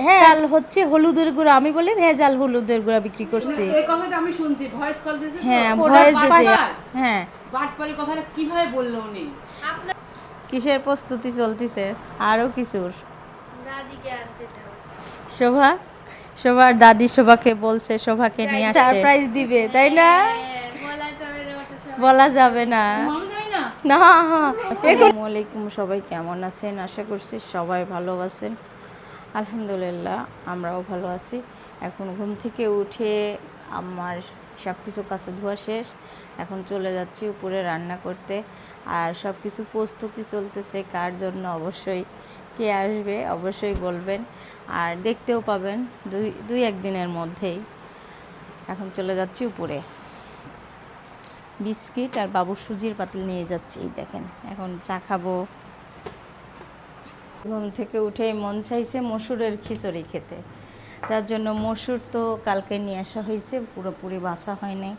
হ্যাঁ হচ্ছে হলুদের গুঁড়া, আমি বলি ভেজাল হলুদের গুঁড়া বিক্রি করছি। এই কথাটা আমি শুনছি, ভয়েস কল দিয়েছে। হ্যাঁ ভয়েস দিয়েছে। হ্যাঁ বাটপারি কথাটা কিভাবে বললো উনি? কিসের প্রস্তুতি চলতেছে? আরো কিছুর শোভা, শোভার দাদি শোভাকে বলছে শোভাকে নিয়ে আসতে সারপ্রাইজ দিবে, তাই না? বলা যাবে না না। আসসালামু আলাইকুম, সবাই কেমন আছেন? আশা করছি সবাই ভালো আছেন। আলহামদুলিল্লাহ আমরাও ভালো আছি। এখন ঘুম থেকে উঠে আমার সব কিছু কাছে ধোয়া শেষ, এখন চলে যাচ্ছি উপরে রান্না করতে। আর সব কিছু প্রস্তুতি চলতেছে, কার জন্য অবশ্যই কে আসবে অবশ্যই বলবেন, আর দেখতেও পাবেন দুই একদিনের মধ্যেই। এখন চলে যাচ্ছি উপরে, বিস্কিট আর বাবুর সুজির পাতিল নিয়ে যাচ্ছি। দেখেন এখন চা খাবো। ঘুম থেকে উঠে মন চাইছে মসুরের খিচুড়ি খেতে, তার জন্য মসুর তো কালকে নিয়ে আসা হয়েছে, পুরোপুরি বাছা হয় নাই,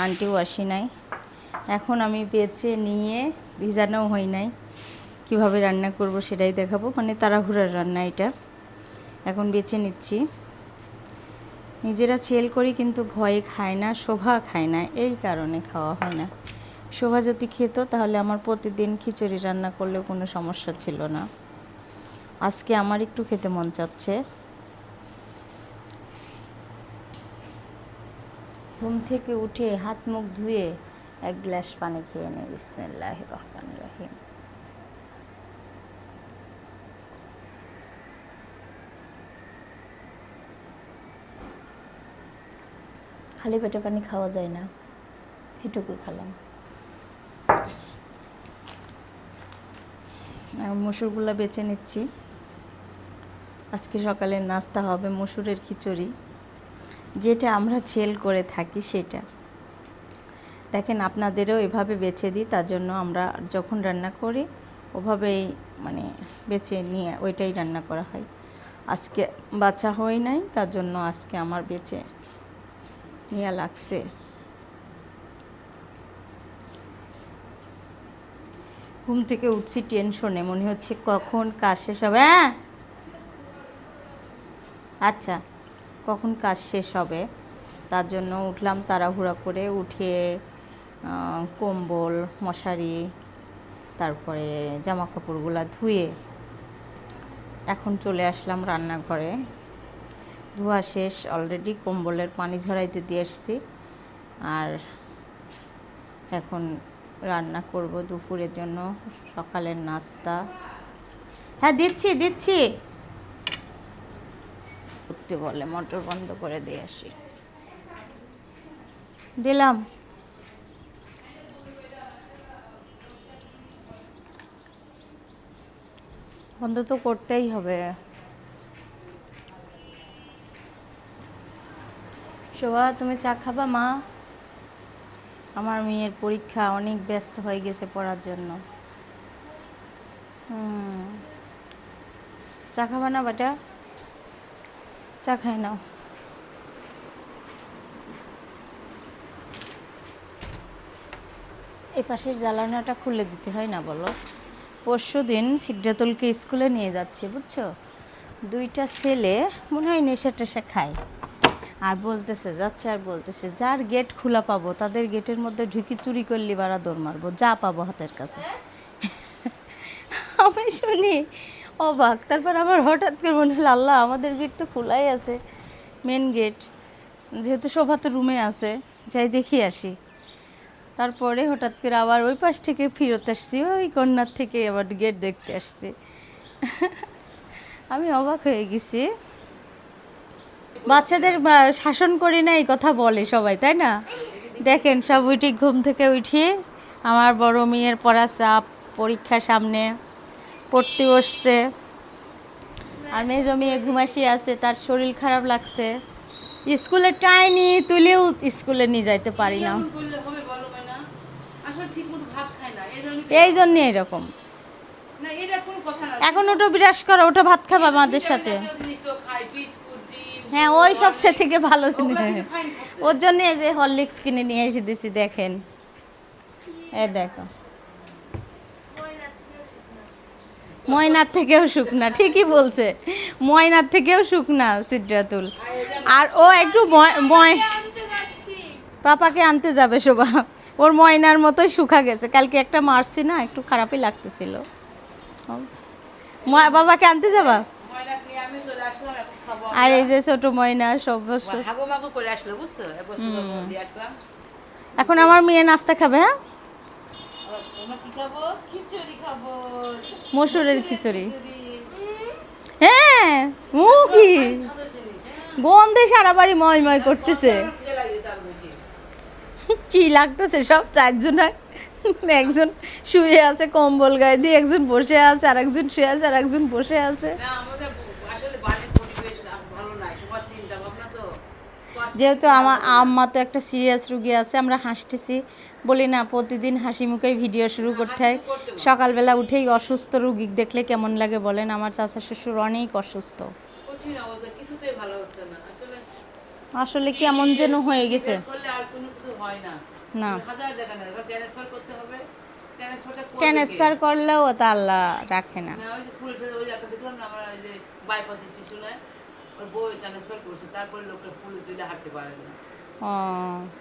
আন্টিও আসি নাই। এখন আমি বেছে নিয়ে ভিজানো হয় নাই, কীভাবে রান্না করব সেটাই দেখাবো, মানে তাড়াহুড়ার রান্না এটা। এখন বেছে নিচ্ছি, নিজেরা সেল করি কিন্তু ভয়ে খায় না, শোভা খায় না, এই কারণে খাওয়া হয় না। শোভা যদি খেত তাহলে আমার প্রতিদিন খিচুড়ি রান্না করলেও কোনো সমস্যা ছিল না। আজকে আমার একটু খেতে মন চাচ্ছে। ঘুম থেকে উঠে হাত মুখ ধুয়ে এক গ্লাস পানি খেয়ে নেই। বিসমিল্লাহির রহমানির রহিম। খালি পেটে পানি খাওয়া যায় না, এটুকুই খেলাম। মসুরগুলো বেছে নিচ্ছি। আজকে সকালের নাস্তা হবে মসুরের খিচুড়ি, যেটা আমরা সেল করে থাকি সেটা। দেখেন আপনাদেরও এভাবে বেছে দিই, তার জন্য আমরা যখন রান্না করি ওভাবেই মানে বেছে নিয়ে ওইটাই রান্না করা হয়। আজকে বাছা হয় নাই, তার জন্য আজকে আমার বেছে নিয়ে লাগছে। ঘুম থেকে উঠছি টেনশনে, মনে হচ্ছে কখন কাজ শেষ হবে। হ্যাঁ আচ্ছা, কখন কাজ শেষ হবে, তার জন্য উঠলাম তাড়াহুড়া করে। উঠে কম্বল মশারি তারপরে জামা কাপড়গুলো ধুয়ে এখন চলে আসলাম রান্নাঘরে। ধোয়া শেষ অলরেডি, কম্বলের পানি ঝরাইতে দিয়ে এসছি। আর এখন রান্না করব দুপুরের জন্য সকালের নাস্তা। হ্যাঁ দিচ্ছি দিচ্ছি করতে বলে, মোটর বন্ধ করে দিয়ে আসি। দিলাম। বন্ধ তো করতেই হবে। শোভা তুমি চা খাবা? মা, আমার মেয়ের পরীক্ষা, অনেক ব্যস্ত হয়ে গেছে পড়ার জন্য। চা খাবা না বেটা? চা খাই নাও। এই পাশের জ্বালানাটা খুলে দিতে হয় না বলো? পরশু দিন সিদ্ধাতুলকে স্কুলে নিয়ে যাচ্ছে বুঝছো, দুইটা ছেলে মনে হয় নেশা টেশা খায়, আর বলতেছে যাচ্ছে আর বলতেছে যার গেট খোলা পাবো তাদের গেটের মধ্যে ঢুকি চুরি করলি বাড়া দৌড় মারবো, যা পাবো হাতের কাছে। আমি শুনি অবাক, তারপর আবার হঠাৎ করে মনে হলো আল্লাহ আমাদের গেট তো খোলাই আছে, মেন গেট, যেহেতু শোভা তো রুমে আছে, যাই দেখি আসি। তারপরে হঠাৎ করে আবার ওই পাশ থেকে ফিরত আসছি, ওই কর্নার থেকে আবার গেট দেখতে আসছি। আমি অবাক হয়ে গেছি। বাচ্চাদের শাসন করি না এই কথা বলে সবাই, তাই না? দেখেন সব উঠি ঘুম থেকে উঠি, আমার বড় মেয়ের পড়া চাপ, পরীক্ষা সামনে, পড়তে বসছে। আর মেজো মেয়ে ঘুমাসি আছে, তার শরীর খারাপ লাগছে, স্কুলে টাইনি তুলেও স্কুলে নিয়ে যাইতে পারি না, এই জন্য এরকম। এখন ওটা বিরাস করো, ওটা ভাত খাবা আমাদের সাথে। হ্যাঁ ওই সবচেয়ে থেকে ভালো জিনিস, ওর জন্য এই যে হরলিক্স কিনে নিয়ে এসে দিছি। দেখেন এই দেখো, ময়নার থেকেও শুকনা, ঠিকই বলছে, ময়নার থেকেও শুকনা সিদ্রাতুল। আর ও একটু পাপাকে আনতে যাবে শোভা, ওর ময়নার মতোই শুকা গেছে, কালকে একটা মারছি না, একটু খারাপই লাগতেছিল। বাবাকে আনতে যাবা? ময়নাকে নিয়ে আমি চলে আসলাম, এখন খাবো আর এই যে ছোট ময়না সব হাগো মাগো করে আসলো, বুঝছো? একবার সুন্দর করে দিয়ে আসলাম। এখন আমার মেয়ে নাস্তা খাবে। হ্যাঁ, আবার তোমরা কি খাবো? খিচুড়ি খাবো। মসুরের খিচুড়ি। হ্যাঁ, মুখি গন্ধে সারা বাড়ি ময় ময় করতেছে। খিদে লাগিয়েছে আরো বেশি। কি লাগতেছে সব চারজন, একজন শুয়ে আছে কম্বল গায়ে দিয়ে, একজন বসে আছে, আর একজন শুয়ে আছে, আর একজন বসে আছে। না, আমাদের আসলে বাড়ির পরিবেশ ভালো নাই, সবার চিন্তা ভাবনা তো। যেহেতু আমার আম্মা তো একটা সিরিয়াস রুগী আছে, আমরা হাসতেছি, বলি না প্রতিদিন হাসি মুখেই ভিডিও শুরু করতে হয়। সকালবেলা উঠেই অসুস্থ রুগী দেখলে কেমন লাগে বলেন? আমার চাচা শ্বশুর অনেক অসুস্থ, কঠিন অবস্থা, কিছুতেই ভালো হচ্ছে না আসলে। আসলে কেমন যেন হয়ে গেছে। করলে আর কোনো কিছু হয় না। না, হাজার জায়গা না, ট্রান্সফার করতে হবে। ট্রান্সফারটা করবে কে? ট্রান্সফার করলেও তা আল্লাহ রাখে না। না, ওই যে ফুলটা ওই যে একটা দেখলাম না, আমরা ওই যে বাইপাসের শিশু নয়, ওর বই ট্রান্সফার করছে, তারপরে লোকটা ফুল তুলে হাঁটতে পারে না। ও,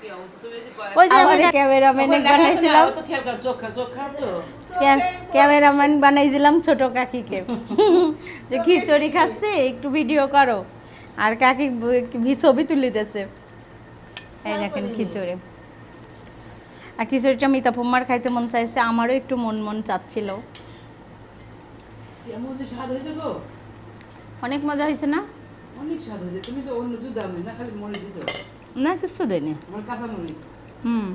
কি অবস্থা, তুমি যে ওই যে আমি ক্যামেরাম্যান বানাইছিলাম, তো খেয়াল কর, চোখ খারাপ তো। ক্যামেরাম্যান বানাইছিলাম ছোট কাকিকে, যে খিচুড়ি খাচ্ছে একটু ভিডিও করো, আর কাকি ছবি তুলিতেছে। এই দেখেন খিচুড়ি, আর খিচুড়িটা মিতা ফুম্মার খাইতে মন চাইছে, আমারও একটু মন চাচ্ছিল। এমন যে স্বাদ হয়েছে গো, অনেক মজা হয়েছে না? অনেক স্বাদ হয়েছে। তুমি তো অন্য জুদা না, খালি মরিচ দিছো। না, কিছু দেয়নি। আমার কাঁচা মরিচ, হুম,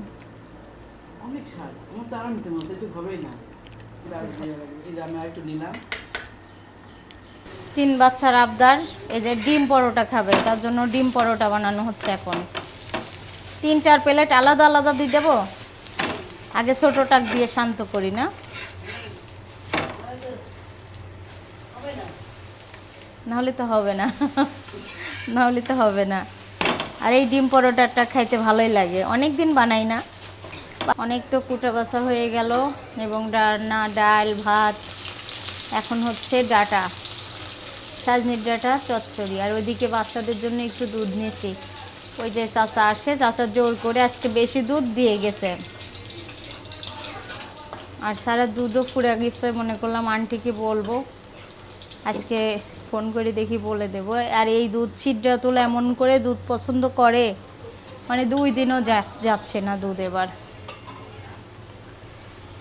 অনেক স্বাদ। আমার তো আরাম নিতে মনে হচ্ছে, একটু হবেই না। এই যে আমি আর একটু নিলাম। 3 বাচ্চার আবদার, এই যে ডিম পরোটা খাবে, তার জন্য ডিম পরোটা বানানো হচ্ছে এখন। 3টার প্লেট আলাদা আলাদা দিয়ে দেবো, আগে ছোটোটাক দিয়ে শান্ত করি না, নাহলে তো হবে না, নাহলে তো হবে না। আর এই ডিম পরোটাটা খাইতে ভালোই লাগে, অনেক দিন বানাই না। অনেক তো কুটা বাছা হয়ে গেল, এবং রান্না, ডাল, ভাত, এখন হচ্ছে ডাটা, সাজনির ডাটা চচ্চড়ি। আর ওইদিকে বাচ্চাদের জন্য একটু দুধ নিয়েছি, ওই যে চাচা আসে, চাচা জোর করে আজকে বেশি দুধ দিয়ে গেছে, আর সারা দুধও ফুরে গেছে। মনে করলাম আন্টিকে বলবো, আজকে ফোন করে দেখি বলে দেব। আর এই দুধ সিদ্রাতুল এমন করে দুধ পছন্দ করে, মানে 2 দিনও যাচ্ছে না দুধ। এবার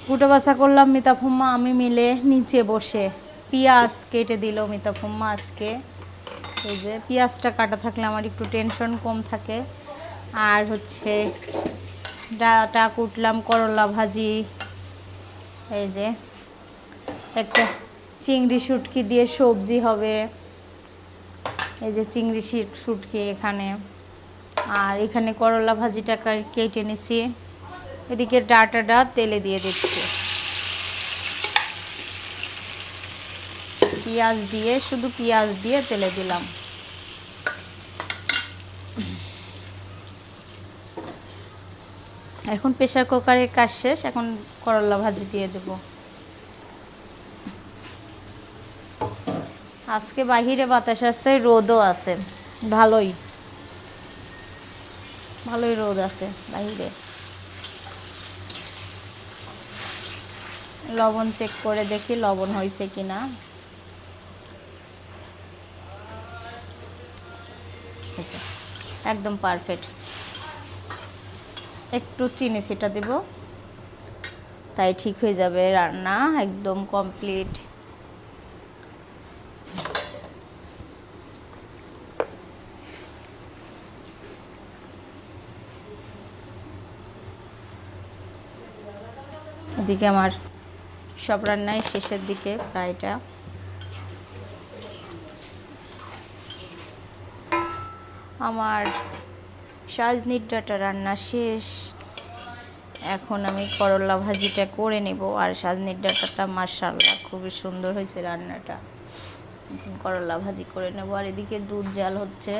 কুটো বাছা করলাম মিতা ফুম্মা আমি মিলে নিচে বসে, পেঁয়াজ কেটে দিল মিতা ফুম্মা আজকে। এই যে পেঁয়াজটা কাটা থাকলে আমার একটু টেনশন কম থাকে। আর হচ্ছে ডাটা কুটলাম, করলা ভাজি, এই যে একটা চিংড়ি শুটকি দিয়ে সবজি হবে, এই যে চিংড়ি শুটকি এখানে, আর এখানে করলা ভাজিটা কেটে নিচ্ছি, এদিকে ডাটাটা তেলে দিয়ে দিচ্ছি, পেঁয়াজ দিয়ে, শুধু পেঁয়াজ দিয়ে তেলে দিলাম। এখন প্রেসার কুকারের কাজ শেষ, এখন করলা ভাজি দিয়ে দেব। আজকে বাহিরে বাতাস আছে, রোদও আছে, ভালোই ভালোই রোদ আছে বাহিরে। লবণ চেক করে দেখি লবণ হয়েছে কিনা। একদম পারফেক্ট। একটু চিনি সেটা দেব, তাই ঠিক হয়ে যাবে, রান্না একদম কমপ্লিট। এদিকে আমার সব রান্নাই শেষের দিকে প্রায়টা। আমার সাজনির ডাটা রান্না শেষ, এখন আমি করলা ভাজিটা করে নেব। আর সাজনির ডাটাটা মাশাআল্লাহ খুবই সুন্দর হয়েছে রান্নাটা, এখন করলা ভাজি করে নেব। আর এদিকে দুধ জাল হচ্ছে।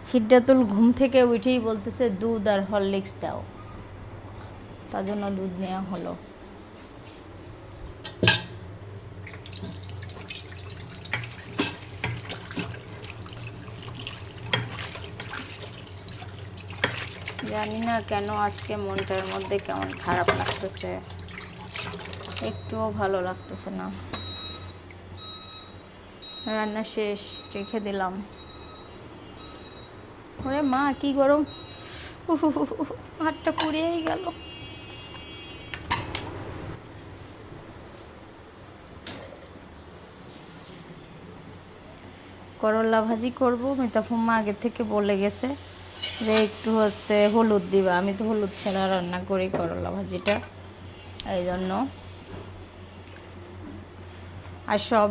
সিদ্রাতুল ঘুম থেকে উঠেই বলতেছে দুধ আর হরলিক্স দাও, তার জন্য দুধ নেওয়া হলো। জানি না কেন আজকে মনটার মধ্যে কেমন খারাপ লাগতেছে, একটুও ভালো লাগতেছে না। রান্না শেষ, রেখে দিলাম। ওরে মা কি গরম, হাতটা পুড়িয়েই গেল। করলা ভাজি করব, মিতাফুম্মা আগে থেকে বলে গেছে যে একটু হচ্ছে হলুদ দিবা। আমি তো হলুদ ছাড়া রান্না করি করলা ভাজিটা, এই জন্য। আর সব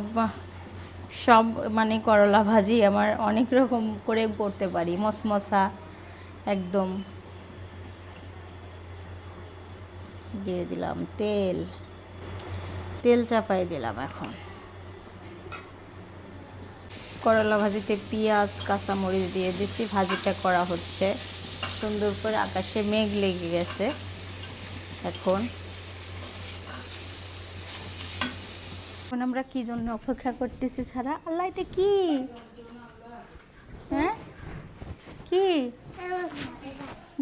সব মানে করলা ভাজি আমার অনেক রকম করে করতে পারি, মশমশা একদম। দিয়ে দিলাম তেল, তেল চাপাই দিলাম। এখন করলা ভাজিতে পেঁয়াজ কাঁচামরিচ দিয়ে দিছি, ভাজিটা করা হচ্ছে সুন্দর করে। আকাশে মেঘ লেগে গেছে। এখন আমরা কি জন্য অপেক্ষা করতেছি ছাড়া? আল্লাহ, এটা কি? হ্যাঁ কি?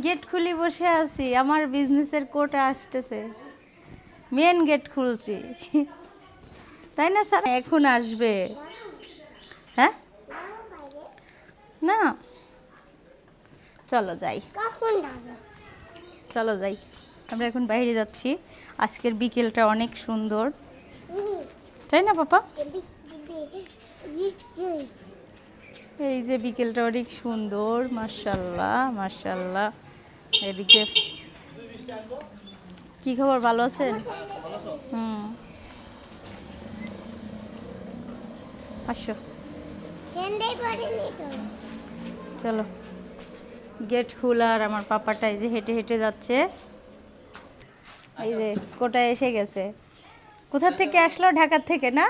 গেট খুলি বসে আছি, আমার বিজনেসের কোটা আসতেছে, মেন গেট খুলছি, তাই না স্যার? এখন আসবে। হ্যাঁ না, চলো যাই, চলো যাই। আমরা এখন বাইরে যাচ্ছি। আজকের বিকেলটা অনেক সুন্দর, তাই না পাপা? এই যে বিকেলটা অনেক সুন্দর, মাশাআল্লাহ মাশাআল্লাহ। এদিকে কি খবর, ভালো আছেন? আসো, চলো। গেট খোলা আর আমার পাপাটা এই যে হেঁটে হেঁটে যাচ্ছে। এই যে কোটায় এসে গেছে। কোথা থেকে আসলো? ঢাকার থেকে না?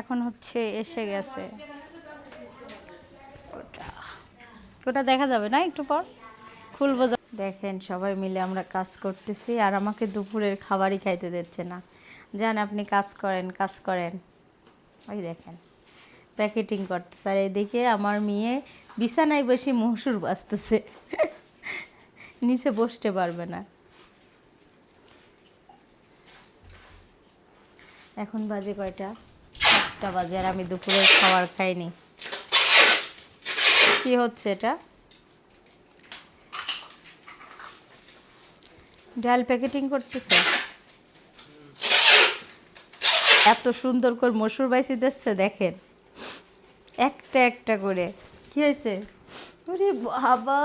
এখন হচ্ছে এসে গেছে। ওটা দেখা যাবে না, একটু পর খুলবো। দেখেন সবাই মিলে আমরা কাজ করতেছি, আর আমাকে দুপুরের খাবারই খাইতে দিচ্ছে না। যান আপনি কাজ করেন, কাজ করেন। ওই দেখেন প্যাকেটিং করতেছে, আর এদিকে আমার মেয়ে বিছানায় বসে মসুর বাজতেছে, নিচে বসতে পারবে না। এখন বাজে কয়টা? 7টা বাজে, আর আমি দুপুরের খাবার খাইনি। কি হচ্ছে এটা? ডাল প্যাকেটিং করতেছে। এত সুন্দর করে মসুর বাইসি দিচ্ছে, দেখেন একটা একটা করে। কি হয়েছে? ওরে বাবা,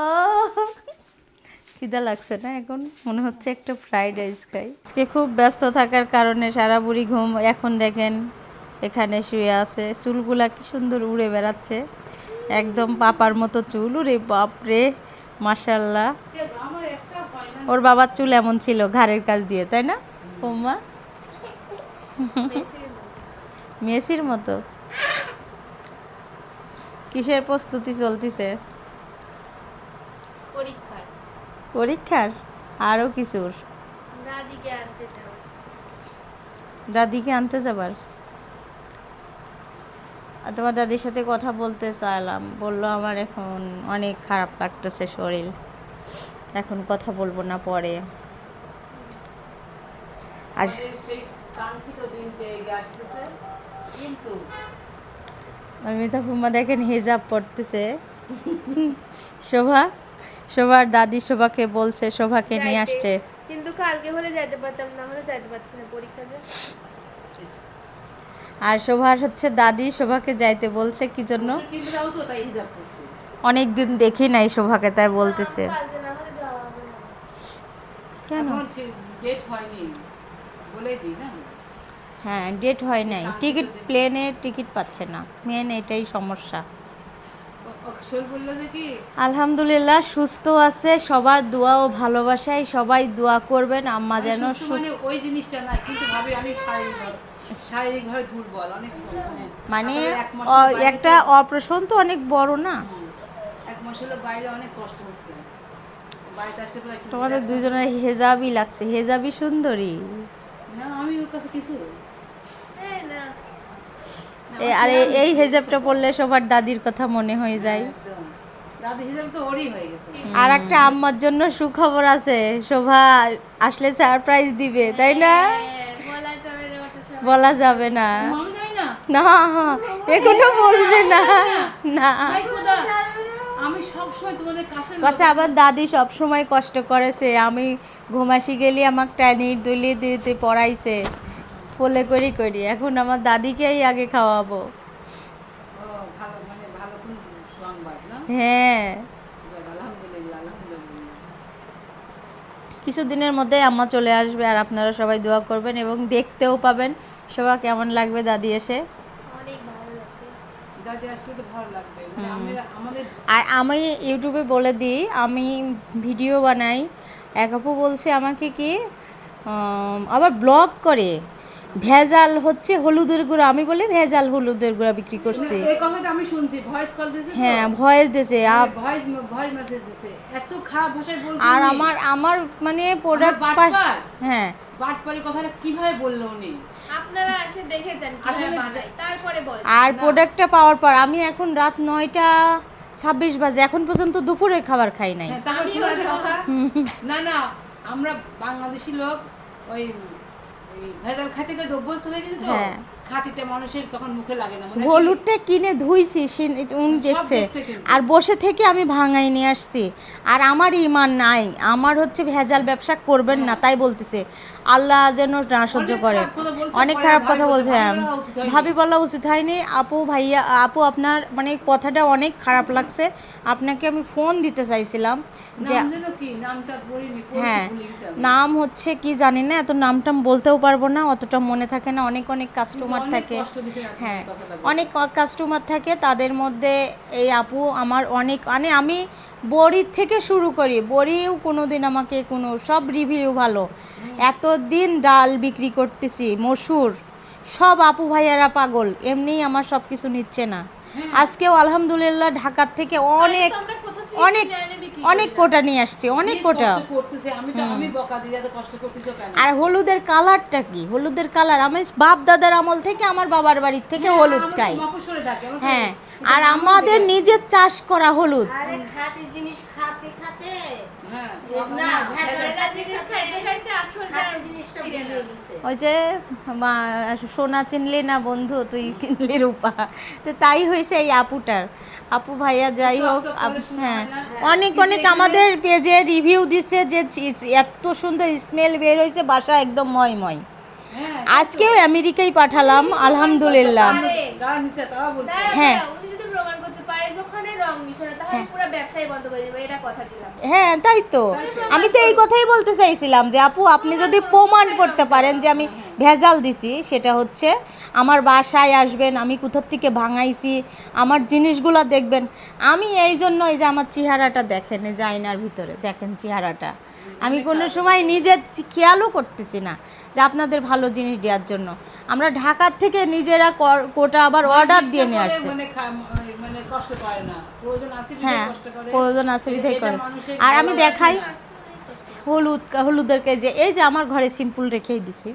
খিদা লাগছে না? এখন মনে হচ্ছে একটা ফ্রাইড রাইস খাই। আজকে খুব ব্যস্ত থাকার কারণে সারা বুড়ি ঘুম। এখন দেখেন এখানে শুয়ে আছে, চুলগুলা কি সুন্দর উড়ে বেড়াচ্ছে, একদম পাপার মতো চুল। ওরে বাপরে, মাশাআল্লাহ। ওর বাবার চুল এমন ছিল ঘাড়ের কাছ দিয়ে, তাই না বৌমা? মেসির মতো। কিসের প্রস্তুতি চলতিছে? পরীক্ষার? আরো কিছুর? দাদিকে আনতে যাবার? তোমার দাদির সাথে কথা বলতে চাইলাম, বললো আমার এখন অনেক খারাপ লাগতেছে শরীর, এখন কথা বলবো না, পরে। আর মিতা ফুম্মা দেখেন হিজাব পড়তেছে। শোভার দাদি শোভাকে বলছে শোভাকে নিয়ে আসতে, কিন্তু কালকে হলে যাইতে পারতাম, না হলে যাইতে পারছি না, পরীক্ষা যে। আর শোভার হচ্ছে দাদি শোভাকে যাইতে বলছে কি জন্য, অনেক দিন দেখি নাই শোভাকে, তাই বলতেছে। কালকে না হলে যাওয়া হবে না। কেন? ডেট হয়নি বলেই দিই না। হ্যাঁ, ডেট হয় নাই, টিকিট, প্লেনের টিকিট পাচ্ছে না, মেন এটাই সমস্যা। আলহামদুলিল্লাহ সুস্থ আছে, সবার দোয়া ও ভালোবাসায় সবাই দোয়া করবেন আম্মা যেন। মানে ওই জিনিসটা না, কিন্তু ভাবে অনেক শারীরিকভাবে দুর্বল, অনেক মানে একটা অপারেশন তো অনেক বড় না। 1 মাস হলো বাইরে অনেক কষ্ট হচ্ছে, বাড়িতে আসলে পরে একটু তোমাদের দুজনের হেজাবই লাগছে, হেজাবই সুন্দরী। না আমি ওর কাছে কিছু আর এই হেজাবটা পরলে সবার দাদির কথা মনে হয়ে যায়। একদম দাদি হিসাবে তো ওরই হয়ে গেছে। আর একটা আম্মার জন্য সুখবর আছে, শোভা আসলে সারপ্রাইজ দিবে, তাই না? হ্যাঁ, বলা যাবে না ওটা সব। বলা যাবে না, মাম যাই না না এখনো বলবে না, না। ভাই খোদা, আমি সব সময় তোমাদের কাছে কাছে আমার দাদি সব সময় কষ্ট করেছে, আমি ঘুমাসি গেলে আমাকে টানি দুলি দিতে পড়াইছে ফলে করি, এখন আমার দাদিকেই আগে খাওয়াবো। ও, ভালো মানে ভালো কোন সংবাদ না? হ্যাঁ, যাক, আলহামদুলিল্লাহ আলহামদুলিল্লাহ। কিছুদিনের মধ্যে আম্মা চলে আসবে, আর আপনারা সবাই দোয়া করবেন এবং দেখতেও পাবেন সবাই কেমন লাগবে দাদি এসে। অনেক ভালো লাগে। দাদি আসলে তো ভালো লাগবে, মানে আমাদের আর আমি ইউটিউবে বলে দিই, আমি ভিডিও বানাই। এক আপু বলছে আমাকে কি আবার ব্লগ করে ভেজাল হচ্ছে হলুদের গুঁড়া, আমি বলি ভেজাল হলুদের গুঁড়া বিক্রি করছি। এই কথাটা আমি শুনছি, ভয়েস কল দিয়েছে তো? হ্যাঁ, ভয়েস দিছে। ভয়েস মেসেজ দিছে, এত খারাপ ভাষায় বলছে আর উনি। আমার মানে প্রোডাক্ট বাটপার। হ্যাঁ, বাটপারি কথাটা কিভাবে বললো উনি? আপনারা এসে দেখে যান কিভাবে আসলে বানাই, তারপরে বল। আর প্রোডাক্টটা পাওয়ার পর আমি এখন রাত 9:26 বাজে, এখন পর্যন্ত দুপুরের খাবার খাই নাই। হ্যাঁ, তারপর শুনো একটা কথা। না না, আমরা বাংলাদেশি লোক ওই ওই ভেজাল খাইতে খাইতে অভ্যস্ত হয়ে গেছি তো, হ্যাঁ। খাঁটিটা মানুষের তখন মুখে লাগে না, মনে হয় কি? হলুদটা কিনে ধুইছি, উনি সব দেখছে। দেখছে কিন্তু। আর বসে থেকে আমি ভাঙাই নিয়ে আসছি। আর আমার ইমান নাই, আমার হচ্ছে ভেজাল ব্যবসা করবেন না, তাই বলতেছে। আল্লাহ যেন না সহ্য অনেক করে। খারাপ কথা বলছে, অনেক পরে খারাপ ভাবি কথা বলছে। বলা উচিত হয়নি। ভাবি বলা উচিত হয়নি। আপু ভাইয়া, আপু আপনার মানে কথাটা অনেক খারাপ লাগছে, আপনাকে আমি ফোন দিতে চাইছিলাম যে নাম যেন কি? নামটা পড়িনি, পড়ছি, হ্যাঁ, ভুলে গেছি আমি। নাম হচ্ছে কি জানি না, এত নামটাম বলতেও পারবো না, অতটা মনে থাকে না। অনেক কাস্টমার অনেক থাকে। কষ্ট দিছে না, হ্যাঁ, কথাটা বলে। অনেক কাস্টমার থাকে, তাদের মধ্যে এই আপু আমার অনেক, মানে আমি বড়ির থেকে শুরু করি, বড়িও কোনো দিন আমাকে কোনো সব রিভিউ ভালো। এতদিন ডাল বিক্রি করতেছি, মসুর, সব আপু ভাইয়ারা পাগল, এমনিই আমার সব কিছু নিচ্ছে না। আজকেও আলহামদুলিল্লাহ ঢাকার থেকে অনেক আমরা কোথা থেকে অনেক কিনে এনে বিক্রি অনেক কোটা নিয়ে আসছি, অনেক যে কোটা। কষ্ট করতেছে, আমি বকা দিই, এত কষ্ট করতেছো কেন? আর হলুদের কালারটা কি, হলুদের কালার আমি বাপ দাদার আমল থেকে, আমার বাবার বাড়ির থেকে হলুদ আমাদের খাই। মফস্বলে থাকে, আমরা তো- হ্যাঁ, কিন্তু আর আমাদের নিজের চাষ করা হলুদ। আরে খাঁটি জিনিস খাতে খাতে হ্যাঁ, না ভেজালেরা জিনিস খাইতে খাইতে আসলটা খাঁটি জিনিসটা ছিঁড়ে ভুলে না। গেছে। ওই যে সোনা চিনলি না বন্ধু, তুই কিনলি রূপা, তো তাই হয়েছে এই আপুটার। আপু ভাইয়া যাই হোক, চকচক করে শোনা হ্যাঁ, হয় না? অনেক কিন্তু এখানে- আমাদের পেজে রিভিউ দিচ্ছে যে এত সুন্দর স্মেল বের হয়েছে, বাসা একদম ময়। হ্যাঁ, আজকেও আমেরিকায় পাঠালাম, আলহামদুলিল্লাহ। যারা নিছে তারা বলছে। হ্যাঁ। উনি যদি প্রমাণ করতে পারে যে ওখানে রং মিশানো, তাহলে পুরো ব্যবসায় বন্ধ করে দেবে, এটা কথা দিলাম। হ্যাঁ, তাই তো, আমি তো এই কথাই বলতে চাইছিলাম যে আপু আপনি যদি প্রমাণ করতে পারেন যে আমি ভেজাল দিছি, সেটা হচ্ছে আমার বাসায় আসবেন, আমি কোথার থেকে ভাঙাইছি, আমার জিনিসগুলো দেখবেন। আমি এই জন্য এই যে আমার চেহারাটা দেখেন, এই যে আয়নার ভিতরে দেখেন চেহারাটা, আমি কোনো সময় নিজের খেয়ালও করতেছি না যে আপনাদের ভালো জিনিস দেওয়ার জন্য। আমরা ঢাকার থেকে নিজেরা কোটা আবার অর্ডার দিয়ে নিয়ে ইচ্ছা করে আসছে। মানে কষ্ট করে না, প্রয়োজন আছে বিধায় হ্যাঁ, কষ্ট করে। প্রয়োজন আছে বিধায় এটা করে। মানুষের আর আমি ভালো দেখাই লাগে না। হলুদের যে এই যে আমার ঘরে সিম্পল রেখেই দিছি,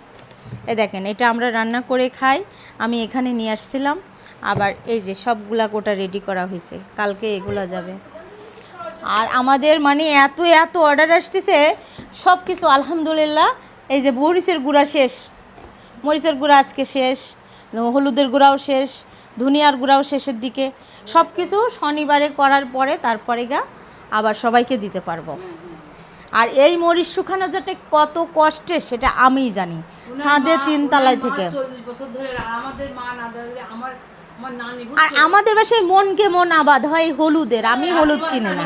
এই দেখেন এটা আমরা রান্না করে খাই, আমি এখানে নিয়ে আসছিলাম। আবার এই যে সবগুলা কোটা রেডি করা হয়েছে, কালকে এগুলা যাবে। আর আমাদের মানে এত অর্ডার আসতেছে, সব কিছু আলহামদুলিল্লাহ। এই যে মরিচের গুঁড়া শেষ, মরিচের গুঁড়া আজকে শেষ, হলুদের গুঁড়াও শেষ, ধনিয়ার গুঁড়াও শেষের দিকে, সব কিছু শনিবারে করার পরে তারপরে আবার সবাইকে দিতে পারবো। আর এই মরিচ শুকানো যেটা কত কষ্টে সেটা আমিই জানি, ছাদে 3 তলায় থেকে। 40 বছর ধরে আমাদের মা না দিলে আমার নানি আর আমাদের বাসায় মনকে মন আবাদ হয় হলুদের, আমি হলুদ চিনি না।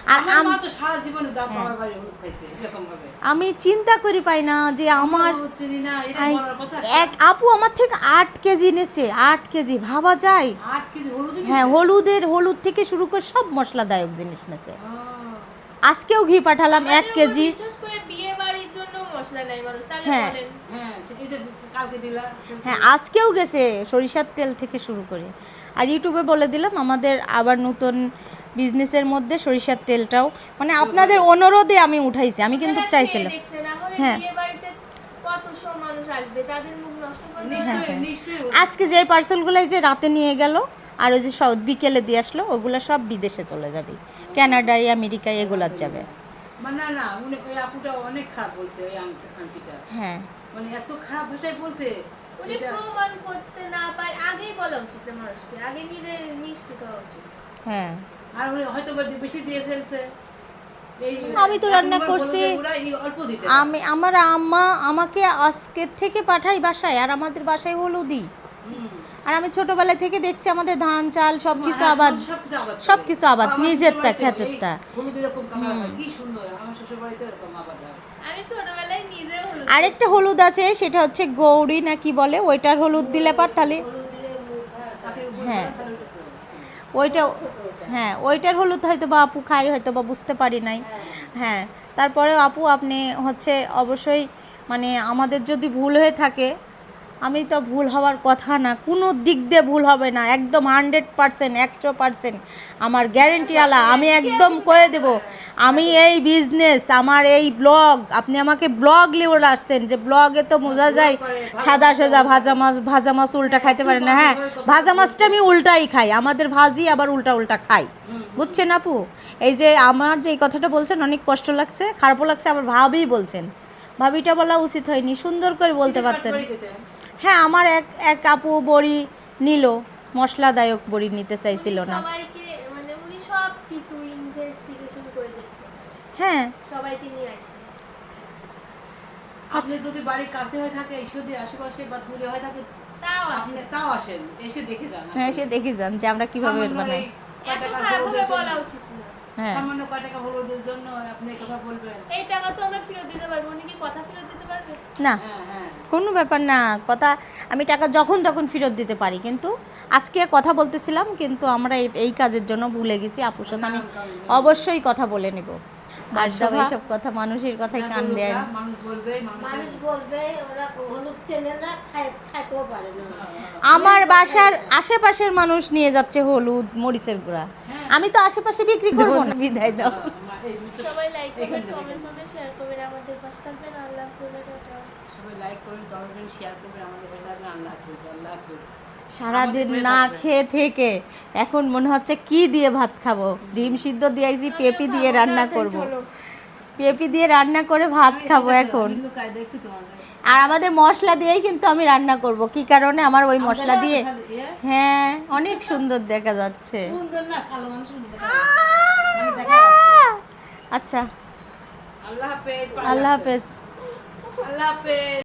আর আমার মা তো সারা জীবন বাবার বাড়ি হলুদ খাইছে এরকম ভাবে। আমি চিন্তা করি পাই না যে আমার হলুদ চিনি না, এটা বলার কথা। এক আপু আমার থেকে 8 কেজি নিয়েছে, 8 কেজি, ভাবা যায়? 8 কেজি হলুদ হ্যাঁ, হলুদ থেকে শুরু করে সব মশলাদায়ক জিনিস নিয়েছে। ও, আজকেও ঘি পাঠালাম 1 আমাদের কেজি। উপর বিশেষ করে বিয়ে বাড়ির জন্য মশলা নাই মানুষ, তাহলে হ্যাঁ। বলেন। হ্যাঁ, এই যে কালকে দিলা। হ্যাঁ, আজকেও গেছে সরিষার তেল থেকে শুরু করে। আর ইউটিউবে বলে দিলাম আমাদের আবার নতুন বিজনেসের মধ্যে সরিষার তেলটাও, মানে আপনাদের অনুরোধে আমি উঠাইছি, আমি কিন্তু আপনারা চাইছিলাম। খেয়ে দেখছেন, না হলে হ্যাঁ। বিয়ে বাড়িতে কতশো মানুষ আসবে, তাদের মুখ নষ্ট করবে। নিশ্চয়ই নিশ্চয়ই আজকে যে পার্সেলগুলাই যে রাতে নিয়ে গেল আর ওই যে সব বিকেলে দিয়ে আসলো ওগুলো সব বিদেশে চলে যাবে, কানাডায় আমেরিকায় এগুলার যাবে। না না উনি ওই আপুটা অনেক খারাপ বলছে, ওই আন্টিটা হ্যাঁ মানে এত খারাপ ভাষায় বলছে। উনি এটা প্রমাণ করতে না পারে আগেই বলা উচিত না মানুষকে, আগে নিজে নিশ্চিত হওয়া উচিত। হ্যাঁ আর উনি হয়তো বা বেশি দিয়ে ফেলছে। এই আমি তো রান্না একবার করছি। বললো যে ওরা এই অল্প দিতে আমার আম্মা আমাকে আজকের থেকে পাঠাই বাসায়, আর আমাদের বাসায় হলুদি। হুম। আর আমি ছোটবেলা থেকে দেখছি আমাদের ধান চাল সব কিছু হ্যাঁ, আবাদ, সবকিছু আবাদ করে। সবকিছু আবাদ, আমার নিজেরটা, শ্বশুরবাড়িতেও এই ক্ষেতেরটা। হলুদ এরকম কালার হয়, কি সুন্দর। আমার শ্বশুর বাড়িতে এরকম আবাদ হয়। আমি ছোটবেলায় নিজে হলুদ আরেকটা হলুদ আছে সেটা হচ্ছে গৌরী না কি বলে, ওইটার হলুদ দিলে পার তাহলে তাকে উপর হ্যাঁ। করে তাহলে ওটা করে। ওইটা, হ্যাঁ ওইটার হলুদ হয়তো বা আপু খাই, হয়তো বা বুঝতে পারি নাই। হ্যাঁ তারপরেও আপু আপনি হচ্ছে অবশ্যই মানে আমাদের যদি ভুল হয়ে থাকে, আমি তো ভুল হওয়ার কথা না, কোনো দিক দিয়ে ভুল হবে না, একদম 100%, 100% আমার গ্যারেন্টি আলা, আমি একদম কয়ে দেব। আমি এই বিজনেস, আমার এই ব্লগ, আপনি আমাকে ব্লগ লিয়ে আসছেন, যে ব্লগে তো বোঝা যায় সাদা সাদা ভাজা মাছ উল্টা খাইতে পারে না। হ্যাঁ ভাজা মাছটা আমি উল্টাই খাই, আমাদের ভাজি আবার উল্টা উল্টা খাই, বুঝছেন আপু? এই যে আমার যে এই কথাটা বলছেন অনেক কষ্ট লাগছে, খারাপও লাগছে, আবার ভাবিই বলছেন, ভাবিটা বলা উচিত হয়নি, সুন্দর করে বলতে পারতেন। বড়ি খেতে। হ্যাঁ আমার এক আপু বড়ি নিল, মশলাদায়ক বড়ি নিতে চাইছিল উনি না। সবাইকে মানে উনি সব কিছু ইনভেস্টিগেশন করে দেখতেন, হ্যাঁ সবাইকে নিয়ে আসে। আপনি যদি বাড়ির কাছে হয়ে থাকে, যদি আশেপাশে বা দূরে হয়ে থাকে, তাও আসে। আপনি তাও আসেন, এসে দেখে যান। হ্যাঁ এসে দেখি যান যে আমরা কিভাবে সামান্য বানাই। এই কয় এত টাকার খারাপ হলুদের ভাবে বলা জন্য- উচিত না। হ্যাঁ সামান্য কয় টাকা হলুদের জন্য আপনি এই কথা বলবেন? এই টাকা তো আমরা ফেরত দিতে পারবো, উনি কি কথা ফেরত দিতে পারবে? না হ্যাঁ হ্যাঁ কোনো ব্যাপার না, কথা আমি টাকা যখন তখন ফেরত দিতে পারি, কিন্তু আজকে কথা বলতেছিলাম কিন্তু আমরা এই কাজের জন্য ভুলে গেছি, আপুর সাথে আমি অবশ্যই কথা বলে নেব। আর দাও এইসব কথা, মানুষের কথাই কান দেয়। মানুষ বলবে, মানুষ বলবে ওরা হলুদ চেনে না, খাইতেও পারে না। আমার বাসার আশেপাশের মানুষ নিয়ে যাচ্ছে হলুদ মরিচের গুঁড়া, আমি তো আশেপাশে বিক্রি করবো না, বিদায় দাও। সবাই লাইক করবেন, কমেন্ট করবেন, শেয়ার করবেন, আমাদের পাশে থাকবেন। আল্লাহ হাফেজ। সবাই লাইক করবেন, কমেন্ট করবেন, শেয়ার করবেন, আমাদের পাশে থাকবেন। আল্লাহ হাফেজ, আল্লাহ হাফেজ। সারাদিন না খেয়ে থেকে এখন মনে হচ্ছে কি দিয়ে ভাত খাবো, ডিম সিদ্ধ দিয়েছি, পেঁপি দিয়ে রান্না করব, পেঁপি দিয়ে রান্না করে ভাত খাবো এখন। লুকায় দেখছি তোমাদের। আর আমাদের মশলা দিয়েই কিন্তু আমি রান্না করব, কি কারণে আমার ওই মশলা দিয়ে, হ্যাঁ অনেক সুন্দর দেখা যাচ্ছে। সুন্দর না, কালো মানুষ সুন্দর দেখা যায়। মানে দেখা যাচ্ছে। আচ্ছা আল্লাহ হাফেজ। আল্লাহ হাফেজ। আল্লাহ হাফেজ।